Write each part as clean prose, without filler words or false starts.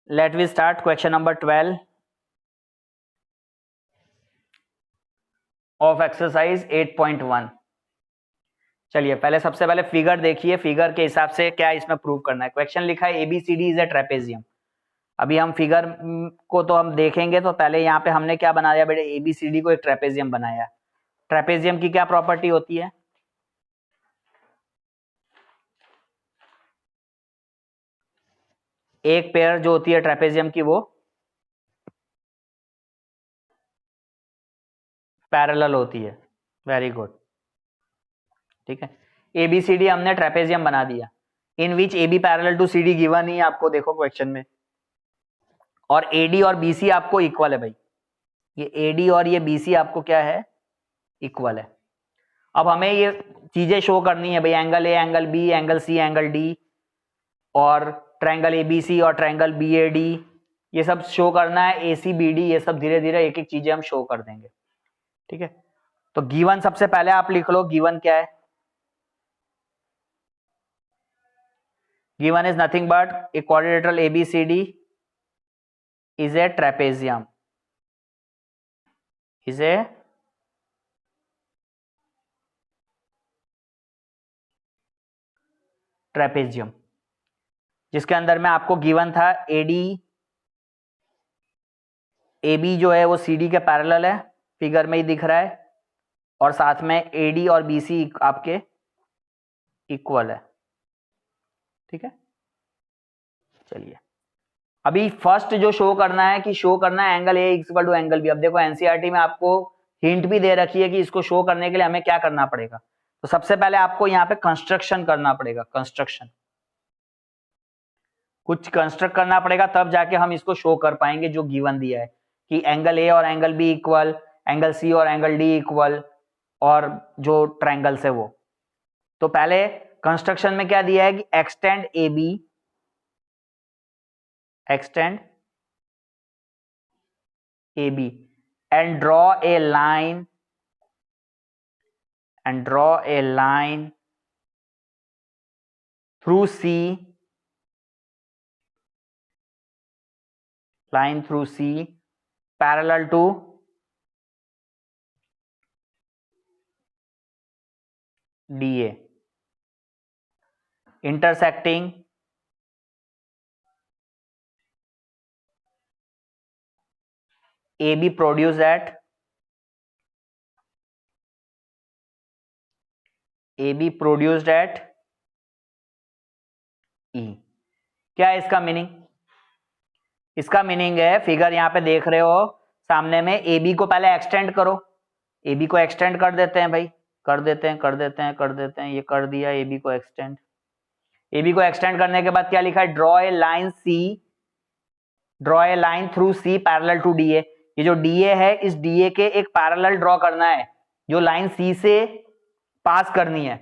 Let we start question number 12 of exercise 8.1। चलिए पहले सबसे पहले फिगर देखिए, फिगर के हिसाब से क्या इसमें प्रूव करना है। क्वेश्चन लिखा है ABCD इज ए ट्रेपेजियम। अभी हम फिगर को तो हम देखेंगे, तो पहले यहाँ पे हमने क्या बनाया बेटे, ABCD को एक ट्रेपेजियम बनाया। ट्रेपेजियम की क्या प्रॉपर्टी होती है? एक पेयर जो होती है ट्रेपेजियम की वो पैरेलल होती है। वेरी गुड, ठीक है। ABCD हमने ट्रेपेजियम बना दिया। In which AB parallel to CD given ही आपको देखो क्वेश्चन में, और AD और BC आपको इक्वल है भाई। ये AD और ये BC आपको क्या है, इक्वल है। अब हमें ये चीजें शो करनी है भाई, angle A, angle B, angle C, angle D, और ट्रायंगल ABC और ट्रायंगल BAD, ये सब शो करना है। ACBD, ये सब धीरे धीरे एक एक चीजें हम शो कर देंगे, ठीक है। तो गिवन सबसे पहले आप लिख लो, गिवन क्या है? Given is nothing but a quadrilateral ABCD is a trapezium, is a trapezium, जिसके अंदर में आपको गिवन था AB जो है वो CD के पैरेलल है, फिगर में ही दिख रहा है, और साथ में AD और BC आपके इक्वल है, ठीक है। चलिए अभी फर्स्ट जो शो करना है कि शो करना है angle A equal to angle B। अब देखो NCERT में आपको हिंट भी दे रखी है कि इसको शो करने के लिए हमें क्या करना पड़ेगा। तो सबसे पहले आपको यहाँ पे कंस्ट्रक्शन करना पड़ेगा, कंस्ट्रक्शन कुछ कंस्ट्रक्ट करना पड़ेगा, तब जाके हम इसको शो कर पाएंगे जो गिवन दिया है कि एंगल A और angle B equal, angle C और एंगल D इक्वल, और जो ट्रायंगल्स है वो। तो पहले कंस्ट्रक्शन में क्या दिया है कि extend AB, extend AB and draw a line through C, parallel to DA, intersecting AB produced at E। क्या है इसका मीनिंग? इसका मीनिंग है, फिगर यहां पे देख रहे हो सामने में, AB को पहले एक्सटेंड करो। AB को एक्सटेंड कर देते हैं भाई, कर देते हैं, ये कर दिया AB को एक्सटेंड। AB को एक्सटेंड करने के बाद क्या लिखा है, draw a line through C parallel to DA। ये जो DA है, इस DA के एक पैरेलल ड्रॉ करना है, जो लाइन C से पास करनी है।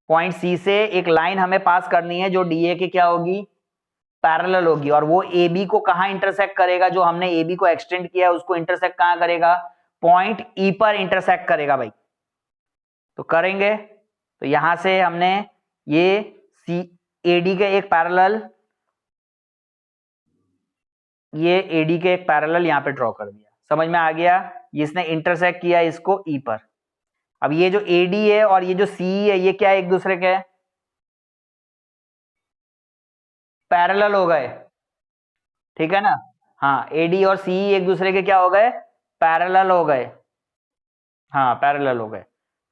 पॉइंट C से एक लाइन हमें पास करनी है जो DA के क्या होगी, पैरेलल होगी, और वो AB को कहां इंटरसेक्ट करेगा, जो हमने AB को एक्सटेंड किया है उसको इंटरसेक्ट कहां करेगा, पॉइंट E पर इंटरसेक्ट करेगा भाई। तो करेंगे, तो यहां से हमने ये AD के एक पैरेलल, ये AD के एक पैरेलल यहां पे ड्रॉ कर दिया। समझ में आ गया? इसने इंटरसेक्ट किया इसको E पर। अब ये जो AD है और ये जो CE है, ये क्या है, एक दूसरे के पैरेलल हो गए, ठीक है ना। हाँ, AD और CE एक दूसरे के क्या हो गए, पैरेलल हो गए। हाँ, पैरेलल हो गए।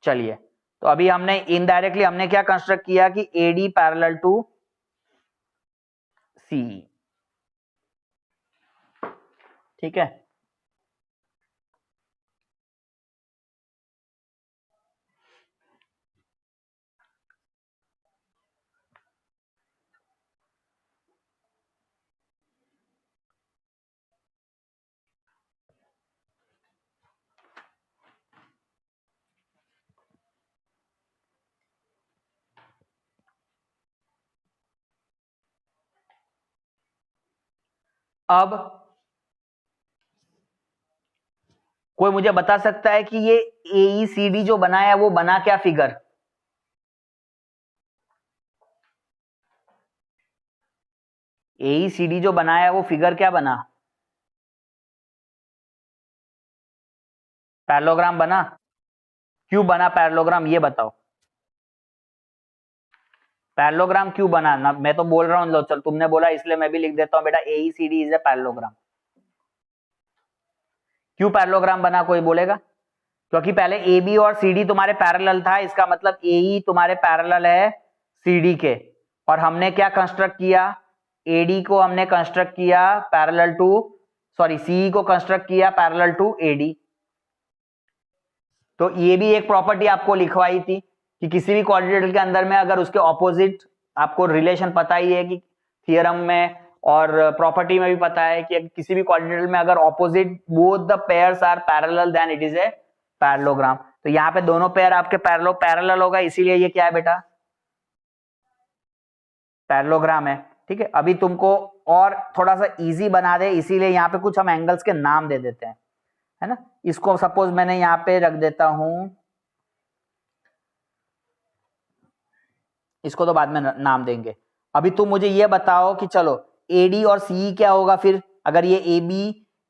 चलिए, तो अभी हमने इनडायरेक्टली हमने क्या कंस्ट्रक्ट किया कि AD पैरेलल टू CE, ठीक है। अब कोई मुझे बता सकता है कि ये AECD जो बना है वो बना क्या फिगर? AECD जो बनाया वो फिगर क्या बना, पैरेललोग्राम बना? क्यों बना पैरेललोग्राम ये बताओ, पैरेललोग्राम क्यों बना ना? मैं तो बोल रहा हूँ, लो चल तुमने बोला इसलिए मैं भी लिख देता हूँ बेटा, AECD इज ए पैरेललोग्राम। क्यों पैरेललोग्राम बना, कोई बोलेगा? क्योंकि पहले AB और CD तुम्हारे पैरेलल था, इसका मतलब AE तुम्हारे पैरेलल है CD के, और हमने क्या कंस्ट्रक्ट किया, AD को हमने कंस्ट्रक्ट किया पैरेलल टू, सॉरी CE को कंस्ट्रक्ट किया पैरेलल टू AD। तो ये भी एक प्रॉपर्टी आपको लिखवाई थी कि किसी भी क्वाड्रेटिक के अंदर में अगर उसके ऑपोजिट, आपको रिलेशन पता ही है कि थियरम में और प्रॉपर्टी में भी पता है कि किसी भी क्वाड्रेटिक में अगर opposite both the pairs are parallel then it is a parallelogram. तो यहाँ पे दोनों पेयर आपके पैरेलल होगा, इसीलिए ये क्या है बेटा, पैरेललोग्राम है। ठीक है, अभी तुमको और थोड़ा सा इजी बना दे इसीलिए यहाँ पे कुछ हम एंगल्स के नाम दे देते हैं, है ना। इसको सपोज मैंने यहाँ पे रख देता हूं, इसको तो बाद में नाम देंगे। अभी तुम मुझे ये बताओ कि चलो AD और CE क्या होगा फिर, अगर ये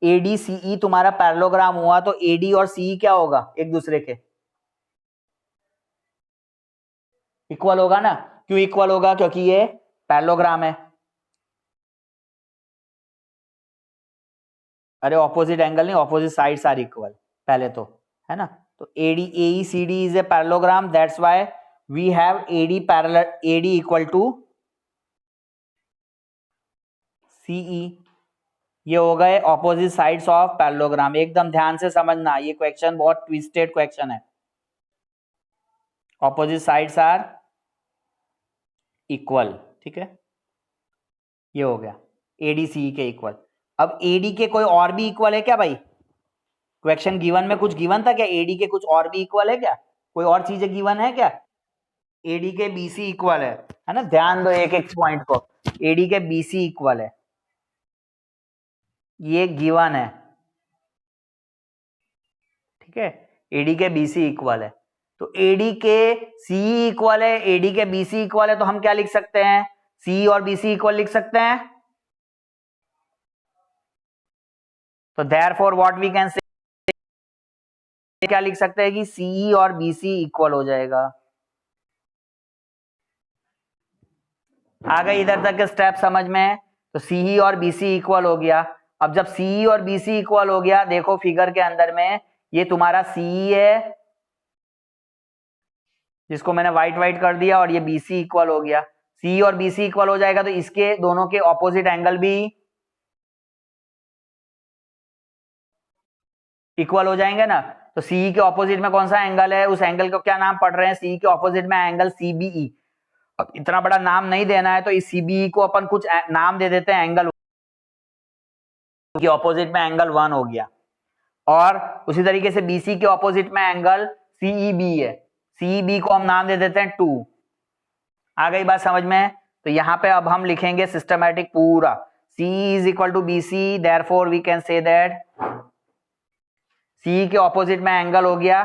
AD CE तुम्हारा पैरेललोग्राम हुआ तो AD और CE क्या होगा, एक दूसरे के इक्वल होगा ना। क्यों इक्वल होगा, क्योंकि ये पैरेललोग्राम है। अरे ऑपोजिट एंगल नहीं, ऑपोजिट साइड्स आर इक्वल पहले तो, है ना। तो AECD is a parallelogram, that's why we have AD equal to CE। ये हो गए ऑपोजिट साइड्स ऑफ पैरेललोग्राम। एकदम ध्यान से समझना, ये क्वेश्चन बहुत ट्विस्टेड क्वेश्चन है। ऑपोजिट साइड्स आर इक्वल, ठीक है, ये हो गया ADCE के इक्वल। अब AD के कोई और भी इक्वल है क्या भाई? क्वेश्चन गिवन में कुछ गिवन था क्या, AD के कुछ और भी इक्वल है क्या, कोई और चीजें गिवन है क्या? AD के BC इक्वल है ना। ध्यान दो एक एक पॉइंट को, AD के BC इक्वल है, ये गिवन है, ठीक है। AD के BC इक्वल है, तो AD के CE इक्वल है, AD के BC इक्वल है, तो हम क्या लिख सकते हैं, CE और BC इक्वल लिख सकते हैं। तो देयरफॉर व्हाट वी कैन से, क्या लिख सकते हैं कि CE और BC इक्वल हो जाएगा। आ गई इधर तक के स्टेप समझ में? तो CE और BC इक्वल हो गया। अब जब CE और BC इक्वल हो गया, देखो फिगर के अंदर में ये तुम्हारा CE है जिसको मैंने व्हाइट कर दिया, और ये BC इक्वल हो गया। CE और BC इक्वल हो जाएगा तो इसके दोनों के ऑपोजिट एंगल भी इक्वल हो जाएंगे ना। तो CE के ऑपोजिट में कौन सा एंगल है, उस एंगल को क्या नाम पढ़ रहे हैं, CE के ऑपोजिट में एंगल CBE। अब इतना बड़ा नाम नहीं देना है तो इस CBE को अपन कुछ नाम दे देते हैं, एंगल के ऑपोजिट में एंगल 1 हो गया। और उसी तरीके से BC के ऑपोजिट में एंगल CEB है, CEB को हम नाम दे देते हैं 2। आ गई बात समझ में? तो यहां पे अब हम लिखेंगे सिस्टमैटिक पूरा, CE is equal to BC, therefore we can say that CE के ऑपोजिट में एंगल हो गया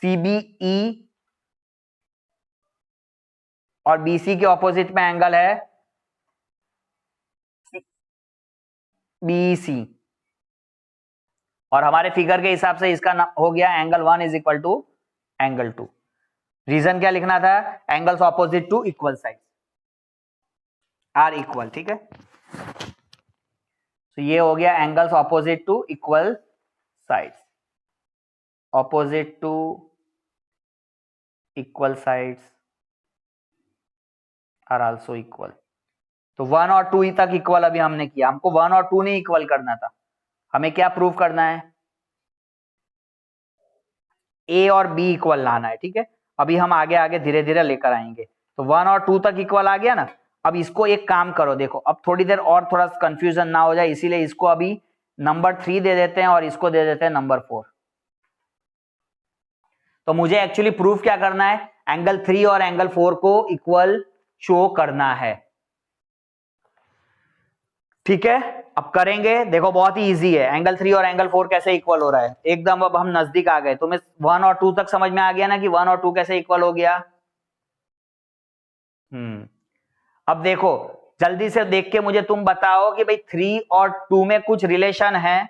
CBE, और BC के ऑपोजिट में एंगल है BC, और हमारे फिगर के हिसाब से इसका हो गया angle 1 is equal to angle 2। Reason क्या लिखना था, angles opposite to equal side are equal, ठीक है। तो ये हो गया angles opposite to equal sides, opposite to equal sides are also equal. तो 1 और 2 तक इक्वल अभी हमने किया, हमको 1 और 2 नहीं इक्वल करना था, हमें क्या प्रूव करना है, A और B इक्वल लाना है, ठीक है। अभी हम आगे आगे धीरे धीरे लेकर आएंगे। तो 1 और 2 तक इक्वल आ गया ना। अब इसको एक काम करो, देखो अब थोड़ी देर और थोड़ा कंफ्यूजन ना हो जाए, इसीलिए इसको अभी नंबर 3 दे देते हैं और इसको दे देते हैं नंबर 4। तो मुझे एक्चुअली प्रूफ क्या करना है, एंगल 3 और एंगल 4 को इक्वल शो करना है, ठीक है। अब करेंगे, देखो बहुत ही इजी है, एंगल 3 और एंगल 4 कैसे इक्वल हो रहा है, एकदम अब हम नजदीक आ गए। तुम्हें 1 और 2 तक समझ में आ गया ना कि 1 और 2 कैसे इक्वल हो गया। अब देखो जल्दी से देख के मुझे तुम बताओ कि भाई 3 और 2 में कुछ रिलेशन है?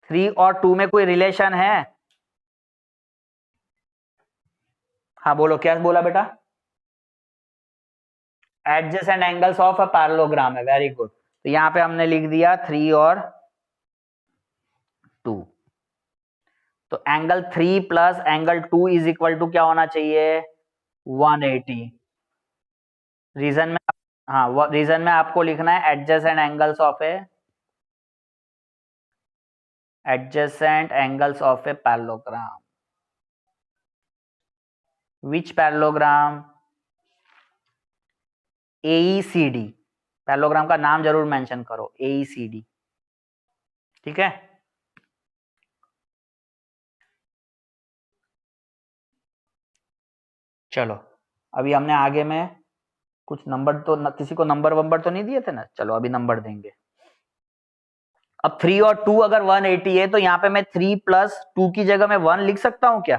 3 और 2 में कोई रिलेशन है? हाँ बोलो, क्या बोला बेटा? Adjacent angles of a parallelogram है, वेरी गुड। तो यहां पे हमने लिख दिया 3 और 2। तो angle 3 plus angle 2 is equal to क्या होना चाहिए? 180। रीजन में, हाँ रीजन में आपको लिखना है adjacent angles of a parallelogram. Which parallelogram? AECD। Parallelogram का नाम जरूर मेंशन करो, AECD। ठीक है। चलो अभी हमने आगे में कुछ नंबर तो किसी को नंबर वंबर तो नहीं दिए थे ना, चलो अभी नंबर देंगे। अब 3 और 2 अगर 180 है तो यहां पे मैं 3 प्लस 2 की जगह मैं 1 लिख सकता हूं क्या?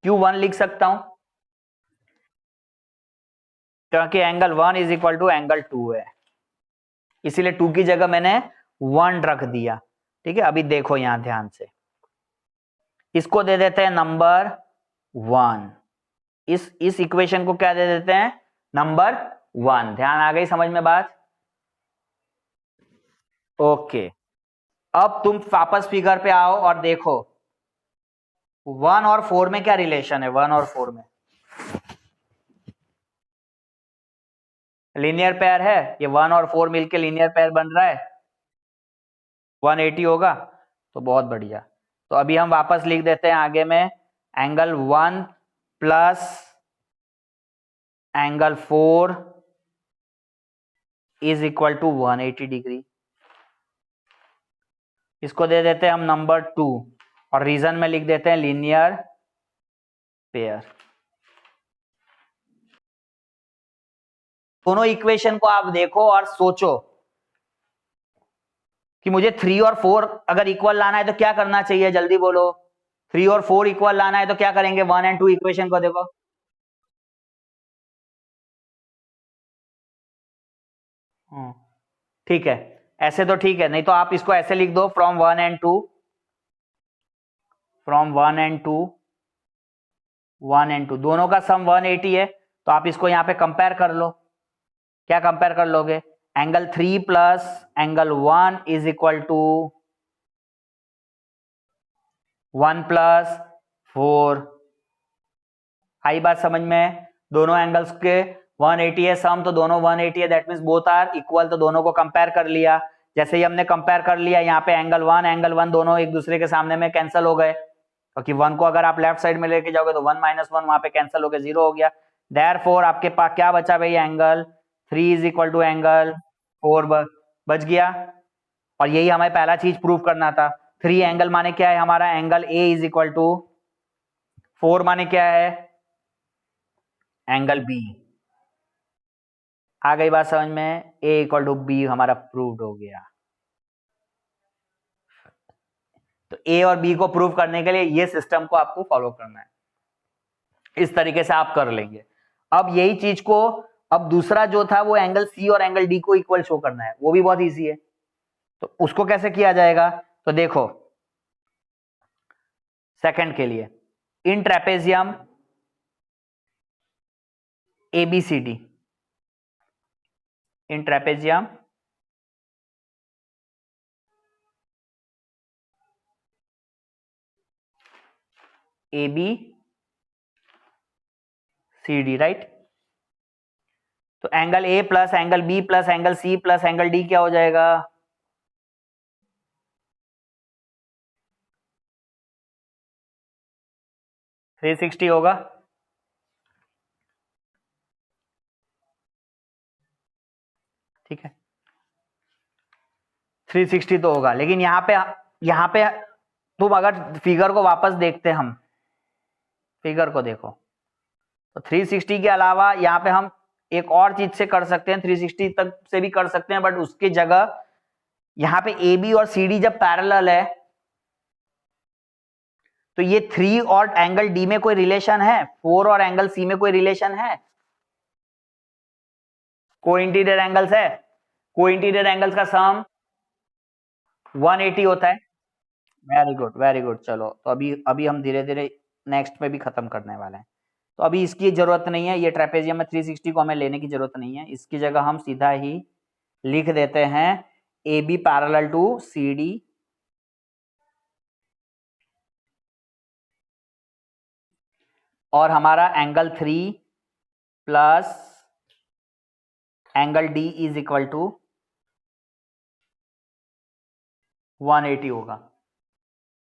क्यों 1 लिख सकता हूं? क्योंकि angle 1 is equal to angle 2 है, इसीलिए 2 की जगह मैंने 1 रख दिया। ठीक है, अभी देखो यहां ध्यान से, इसको दे देते हैं नंबर 1, इस इक्वेशन को क्या दे देते हैं? नंबर 1। ध्यान आ गई समझ में बात? ओके, अब तुम वापस फिगर पे आओ और देखो 1 और 4 में क्या रिलेशन है? 1 और 4 में लीनियर पेयर है, ये 1 और 4 मिलके लीनियर पेयर बन रहा है, 180 होगा। तो बहुत बढ़िया। तो अभी हम वापस लिख देते हैं आगे में angle 1 plus angle 4 is equal to 180 degree. इसको दे देते हैं हम नंबर 2 और रीजन में लिख देते हैं लीनियर पेयर। दोनों इक्वेशन को आप देखो और सोचो कि मुझे 3 और 4 अगर इक्वल लाना है तो क्या करना चाहिए? जल्दी बोलो। 3 और 4 इक्वल लाना है तो क्या करेंगे? 1 एंड 2 इक्वेशन को देखो। ठीक है, ऐसे तो ठीक है, नहीं तो आप इसको ऐसे लिख दो from 1 and 2, from 1 and 2, 1 and 2 दोनों का सम 180 है। तो आप इसको यहां पे कंपेयर कर लो। क्या कंपेयर कर लोगे? Angle 3 plus angle 1 is equal to 1 plus 4। आई बात समझ में? दोनों एंगल्स के 180 है सम, तो दोनों 180 है, that means both are equal. तो दोनों को कंपेयर कर लिया। जैसे ही हमने कंपेयर कर लिया, यहाँ पे एंगल 1 दोनों एक दूसरे के सामने में कैंसिल हो गए, क्योंकि 1 को अगर आप लेफ्ट साइड में लेके जाओगे तो 1 माइनस 1 वहां पे कैंसिल हो गया, 0 हो गया। देयरफॉर आपके पास क्या बचा भाई? Angle 3 is equal to angle 4 बच गया। और यही हमें पहला चीज प्रूव करना था। 3 एंगल माने क्या है हमारा? Angle A is equal to 4 माने क्या है? Angle B. आ गई बात समझ में? ए इक्वल टू बी हमारा प्रूव्ड हो गया। तो ए और बी को प्रूव करने के लिए ये सिस्टम को आपको फॉलो करना है, इस तरीके से आप कर लेंगे। अब यही चीज को, अब दूसरा जो था वो एंगल सी और एंगल डी को इक्वल शो करना है, वो भी बहुत इजी है। तो उसको कैसे किया जाएगा? तो देखो सेकंड के लिए, in trapezium ABCD, in trapezium ABCD, right? तो angle A plus angle B plus angle C plus angle D क्या हो जाएगा? थ्री 360 होगा। ठीक है, 360 तो होगा, लेकिन यहां पे तुम अगर फिगर को वापस देखते, हम फिगर को देखो तो 360 के अलावा यहाँ पे हम एक और चीज से कर सकते हैं, 360 तक से भी कर सकते हैं, बट उसकी जगह यहाँ पे AB और CD जब पैरेलल है तो ये 3 और एंगल डी में कोई रिलेशन है, 4 और एंगल सी में कोई रिलेशन है? कोइंटीरियर एंगल्स है, कोइंटीरियर एंगल्स का सम 180 होता है। Very good very good. चलो तो अभी हम धीरे धीरे नेक्स्ट में भी खत्म करने वाले हैं। तो अभी इसकी जरूरत नहीं है, ये ट्रेपेजियम में 360 को हमें लेने की जरूरत नहीं है। इसकी जगह हम सीधा ही लिख देते हैं A B parallel to C D और हमारा angle 3 plus angle D is equal to 180 होगा।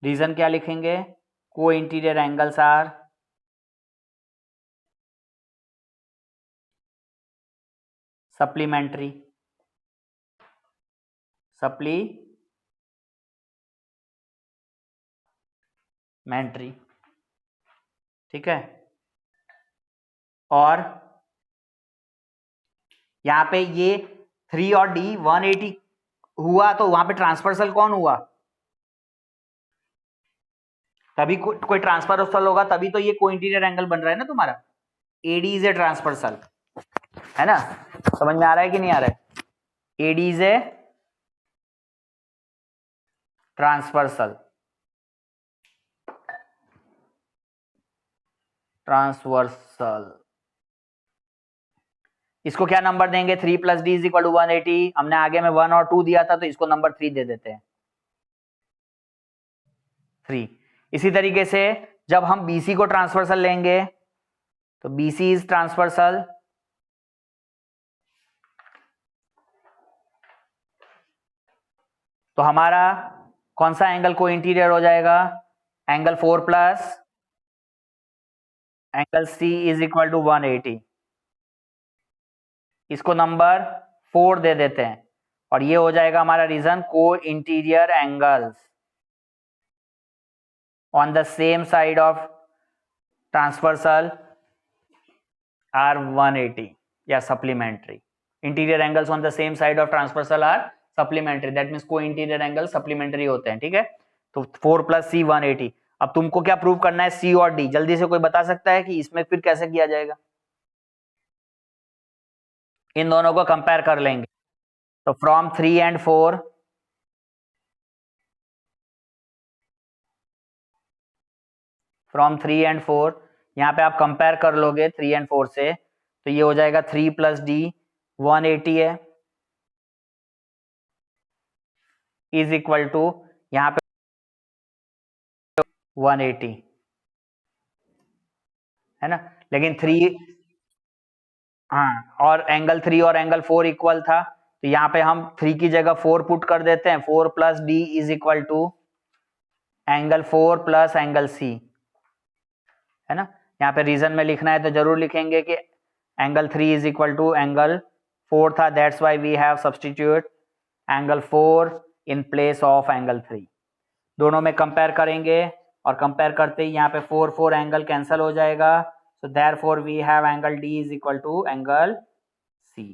रीजन क्या लिखेंगे? को इंटीरियर एंगल्स आर सप्लीमेंट्री ठीक है। और यहां पे ये 3 और डी 180 हुआ तो वहां पे ट्रांसवर्सल कौन हुआ? तभी कोई ट्रांसवर्सल होगा, तभी तो ये कोइंटीरियर एंगल बन रहा है ना तुम्हारा। एडी इज ए ट्रांसवर्सल, है ना? समझ में आ रहा है कि नहीं आ रहा है? एडी इज ए ट्रांसवर्सल इसको क्या नंबर देंगे? 3 plus D is equal to 180। हमने आगे में 1 और 2 दिया था तो इसको नंबर 3 दे देते हैं, 3। इसी तरीके से जब हम बीसी को ट्रांसवर्सल लेंगे तो बीसी इज ट्रांसवर्सल तो हमारा कौन सा एंगल को इंटीरियर हो जाएगा? Angle 4 plus angle C is equal to 180। इसको नंबर 4 दे देते हैं और ये हो जाएगा हमारा reason co interior angles on the same side of transversal are 180 या supplementary. Interior angles on the same side of transversal are supplementary, that means co interior angle supplementary होते हैं। ठीक है, तो 4 प्लस सी 180। अब तुमको क्या प्रूव करना है? सी और डी। जल्दी से कोई बता सकता है कि इसमें फिर कैसे किया जाएगा? इन दोनों को कंपेयर कर लेंगे तो फ्रॉम 3 एंड 4 यहां पे आप कंपेयर कर लोगे 3 एंड 4 से तो ये हो जाएगा 3 प्लस डी 180 है इज इक्वल टू यहां पे 180 है ना। लेकिन 3, हाँ, और एंगल 3 और एंगल 4 इक्वल था तो यहाँ पे हम 3 की जगह 4 पुट कर देते हैं। 4 plus D is equal to angle 4 plus angle C, है ना। यहाँ पे रीजन में लिखना है तो जरूर लिखेंगे कि angle 3 is equal to angle 4 था, that's why we have substitute angle 4 in place of angle 3। दोनों में कंपेयर करेंगे और कंपेयर करते ही यहाँ पे 4 4 एंगल कैंसल हो जाएगा, so therefore we have angle D is equal to angle C।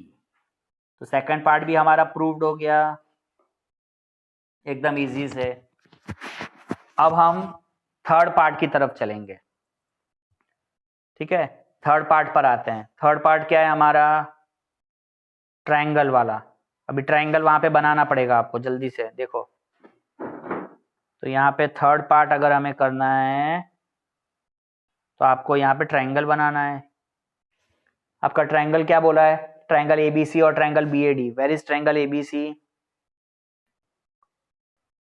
तो सेकंड पार्ट भी हमारा प्रूव्ड हो गया एकदम इजी से। अब हम थर्ड पार्ट की तरफ चलेंगे। ठीक है, थर्ड पार्ट पर आते हैं। थर्ड पार्ट क्या है हमारा? ट्रायंगल वाला। अभी ट्रायंगल वहां पे बनाना पड़ेगा आपको, जल्दी से देखो। तो यहाँ पे थर्ड पार्ट अगर हमें करना है तो आपको यहाँ पे ट्रायंगल बनाना है। आपका ट्रायंगल क्या बोला है? ट्रायंगल एबीसी और triangle BAD. Where is triangle ABC?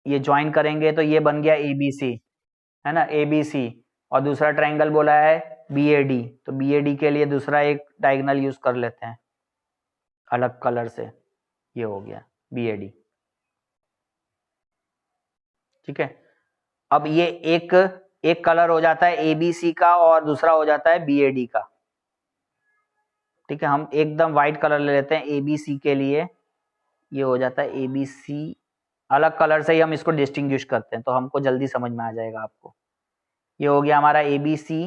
ये ज्वाइन करेंगे तो ये बन गया एबीसी, है ना, एबीसी। और दूसरा ट्रायंगल बोला है बीएडी, तो बीएडी के लिए दूसरा एक डायगोनल यूज कर लेते हैं अलग कलर से। ये हो गया बीएडी। ठीक है, अब ये एक कलर हो जाता है एबीसी का और दूसरा हो जाता है बीएडी का। ठीक है, हम एकदम व्हाइट कलर ले लेते हैं एबीसी के लिए। ये हो जाता है एबीसी, अलग कलर से ही हम इसको डिस्टिंग्विश करते हैं तो हमको जल्दी समझ में आ जाएगा आपको। ये हो गया हमारा एबीसी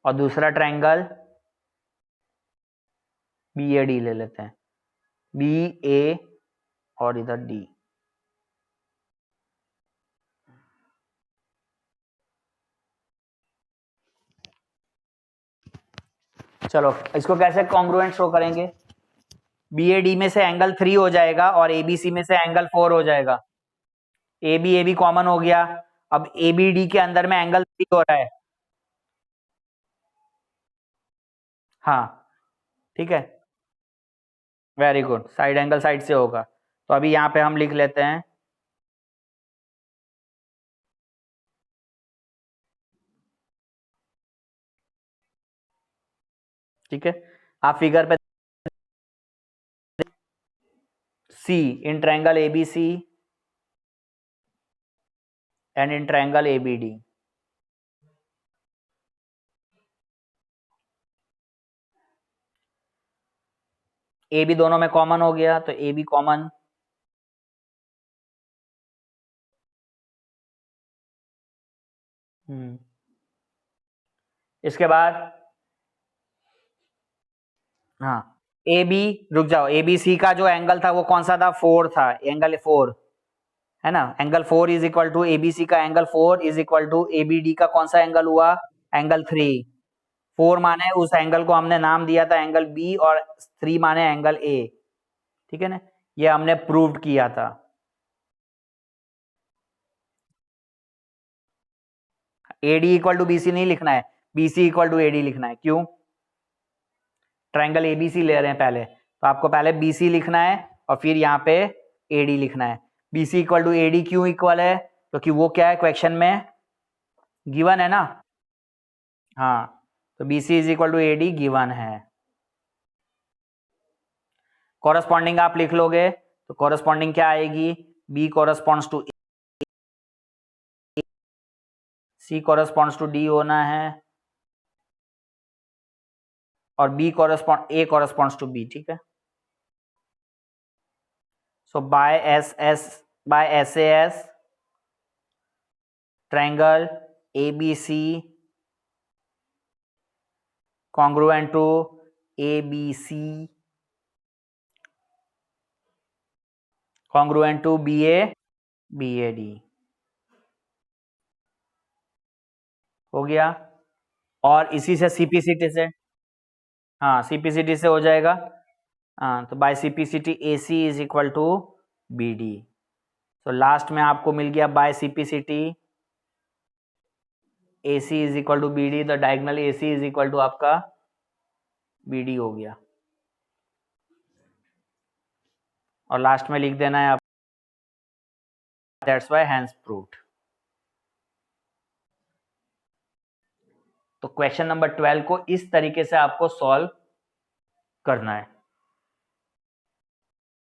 और दूसरा ट्रायंगल बीएडी ले लेते हैं, बी ए और इधर डी। चलो इसको कैसे कॉन्ग्रुएंट शो करेंगे? BAD में से एंगल 3 हो जाएगा और ABC में से एंगल 4 हो जाएगा। AB कॉमन हो गया। अब ABD के अंदर में एंगल 3 हो रहा है। हाँ ठीक है, very good, side angle side से होगा। तो अभी यहाँ पे हम लिख लेते हैं, ठीक है। आप फिगर पे C in triangle ABC and in triangle ABD, AB दोनों में कॉमन हो गया तो AB कॉमन, इसके बाद हाँ AB, रुक जाओ, ABC का जो एंगल था वो कौन सा था? 4 था, एंगल 4 है ना। Angle 4 is equal to ABC का angle 4 is equal to ABD का कौन सा एंगल हुआ? एंगल 3। 4 माने उस एंगल को हमने नाम दिया था एंगल B और 3 माने एंगल A, ठीक है ना। ये हमने प्रूव्ड किया था। AD इक्वल टू BC नहीं लिखना है, BC इक्वल टू AD लिखना है। क्यों? ट्रायंगल ABC ले रहे हैं पहले, तो आपको पहले BC लिखना है और फिर यहाँ पे AD लिखना है। BC इक्वल टू AD क्यों इक्वल है? क्योंकि वो क्या है क्वेश्चन में गिवन है ना। हाँ, तो BC is equal to AD given है। कॉरस्पॉन्डिंग आप लिख लोगे तो कॉरस्पॉन्डिंग क्या आएगी? B corresponds to C corresponds to D होना है और A कॉरस्पॉन्ड्स टू B, ठीक है। सो bye SAS triangle ABC congruent to ABC congruent to BAD हो गया। और इसी से CPCT से, हाँ CPCT से हो जाएगा। हाँ, तो by CPCT AC is equal to BD। तो लास्ट में आपको मिल गया by CPCT AC is equal to BD, the diagonal AC is equal to आपका BD हो गया। और लास्ट में लिख देना है आप दैट्स व्हाई हैंस प्रूव्ड। तो क्वेश्चन नंबर 12 को इस तरीके से आपको सॉल्व करना है।